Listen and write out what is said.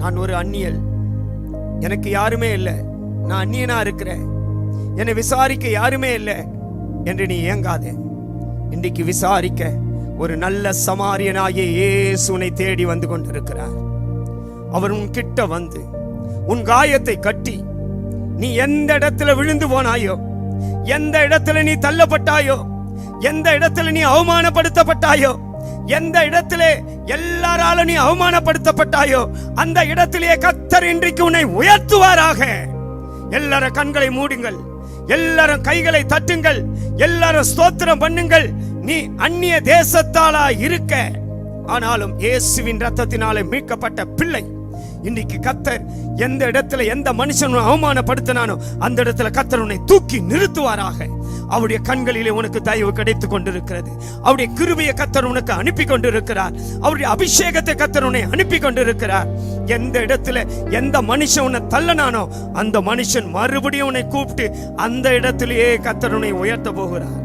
நான் ஒரு அந்நியல், எனக்கு யாருமே இல்லை, நான் அந்நியனா இருக்கிறேன், என்னை விசாரிக்க யாருமே இல்லை என்று நீ ஏங்காதே. இன்றைக்கு விசாரிக்க ஒரு நல்ல சமாரியனாகிய இயேசு உன்னை தேடி வந்து கொண்டிருக்கிறார். அவர் உன் கிட்ட வந்து உன் காயத்தை கட்டி, நீ எந்த இடத்துல விழுந்து போனாயோ, எந்த இடத்துல நீ தள்ளப்பட்டாயோ, எந்த இடத்துல நீ அவமானப்படுத்தப்பட்டாயோ, எந்த இடத்துல எல்லாராலும் நீ அவமானப்படுத்தப்பட்டாயோ, அந்த இடத்திலே கர்த்தர் இன்றைக்கு உன்னை உயர்த்துவாராக. எல்லாரும் கண்களை மூடுங்கள், எல்லாரும் கைகளை தட்டுங்கள், எல்லாரும் ஸ்தோத்திரம் பண்ணுங்கள். நீ அந்நிய தேசத்தாலா இருக்க, ஆனாலும் இயேசுவின் ரத்தத்தினாலே மீட்கப்பட்ட பிள்ளை. இன்னைக்கு கர்த்தர் எந்த இடத்துல எந்த மனுஷன் அவமானப்படுத்தினானோ அந்த இடத்துல கர்த்தர் உன்னை தூக்கி நிறுத்துவாராக. அவருடைய கண்களிலே உனக்கு தயவு கிடைத்துக் கொண்டிருக்கிறது. அவருடைய கிருபையை கர்த்தர் உனக்கு அனுப்பி கொண்டிருக்கிறார். அவருடைய அபிஷேகத்தை கர்த்தர் உன்னை அனுப்பி கொண்டிருக்கிறார். எந்த இடத்துல எந்த மனுஷன் உன்னை தள்ளனானோ அந்த மனுஷன் மறுபடியும் உன்னை கூப்பிட்டு அந்த இடத்திலேயே கர்த்தர் உன்னை உயர்த்த போகிறார்.